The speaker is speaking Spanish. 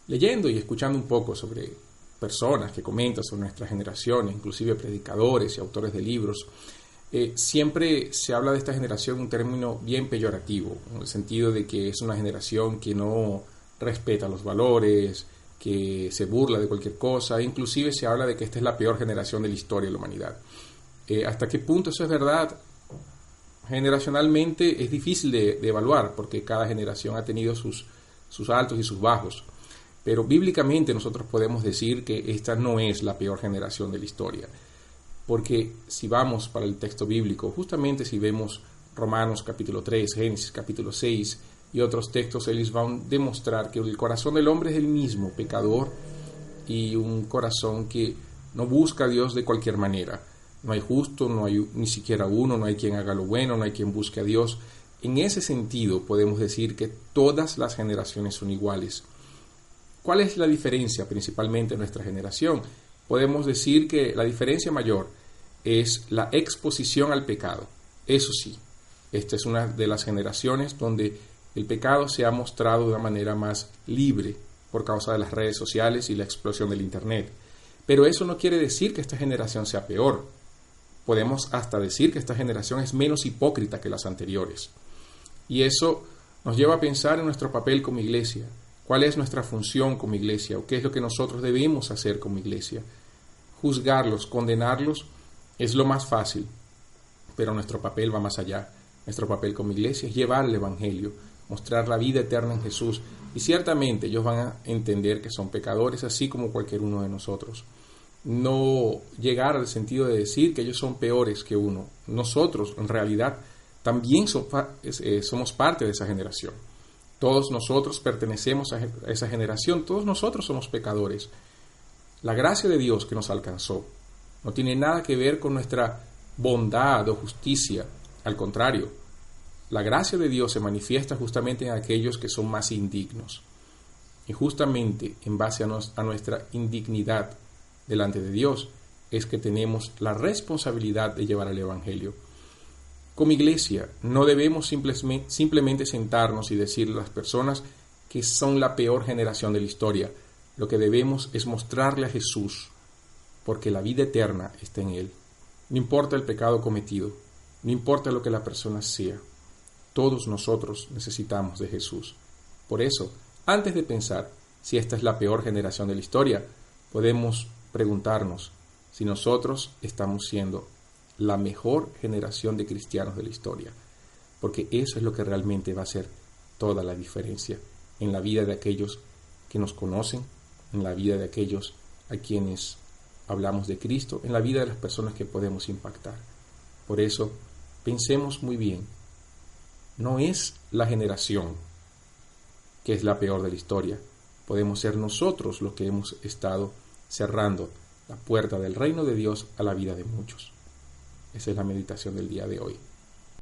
leyendo y escuchando un poco sobre personas que comentan sobre nuestra generación, inclusive predicadores y autores de libros, siempre se habla de esta generación en un término bien peyorativo, en el sentido de que es una generación que no respeta los valores, que se burla de cualquier cosa, inclusive se habla de que esta es la peor generación de la historia de la humanidad. ¿Hasta qué punto eso es verdad? Generacionalmente es difícil de evaluar, porque cada generación ha tenido sus altos y sus bajos, pero bíblicamente nosotros podemos decir que esta no es la peor generación de la historia, porque si vamos para el texto bíblico, justamente si vemos Romanos capítulo 3, Génesis capítulo 6 y otros textos, ellos van a demostrar que el corazón del hombre es el mismo, pecador, y un corazón que no busca a Dios de cualquier manera. No hay justo, no hay ni siquiera uno, no hay quien haga lo bueno, no hay quien busque a Dios. En ese sentido podemos decir que todas las generaciones son iguales. ¿Cuál es la diferencia principalmente en nuestra generación? Podemos decir que la diferencia mayor es la exposición al pecado. Eso sí, esta es una de las generaciones donde el pecado se ha mostrado de una manera más libre por causa de las redes sociales y la explosión del Internet. Pero eso no quiere decir que esta generación sea peor. Podemos hasta decir que esta generación es menos hipócrita que las anteriores. Y eso nos lleva a pensar en nuestro papel como iglesia. ¿Cuál es nuestra función como iglesia? ¿O qué es lo que nosotros debemos hacer como iglesia? Juzgarlos, condenarlos es lo más fácil, pero nuestro papel va más allá. Nuestro papel como iglesia es llevar el Evangelio, mostrar la vida eterna en Jesús, y ciertamente ellos van a entender que son pecadores así como cualquier uno de nosotros. No llegar al sentido de decir que ellos son peores que uno. Nosotros, en realidad, también somos parte de esa generación. Todos nosotros pertenecemos a esa generación, todos nosotros somos pecadores. La gracia de Dios que nos alcanzó no tiene nada que ver con nuestra bondad o justicia. Al contrario, la gracia de Dios se manifiesta justamente en aquellos que son más indignos. Y justamente en base a nuestra indignidad delante de Dios es que tenemos la responsabilidad de llevar el Evangelio. Como iglesia no debemos simplemente sentarnos y decirle a las personas que son la peor generación de la historia. Lo que debemos es mostrarle a Jesús, porque la vida eterna está en Él. No importa el pecado cometido, no importa lo que la persona sea, todos nosotros necesitamos de Jesús. Por eso, antes de pensar si esta es la peor generación de la historia, podemos preguntarnos si nosotros estamos siendo la mejor generación de cristianos de la historia, porque eso es lo que realmente va a hacer toda la diferencia en la vida de aquellos que nos conocen, en la vida de aquellos a quienes hablamos de Cristo, en la vida de las personas que podemos impactar. Por eso, pensemos muy bien, no es la generación que es la peor de la historia, podemos ser nosotros los que hemos estado cerrando la puerta del reino de Dios a la vida de muchos. Esa es la meditación del día de hoy.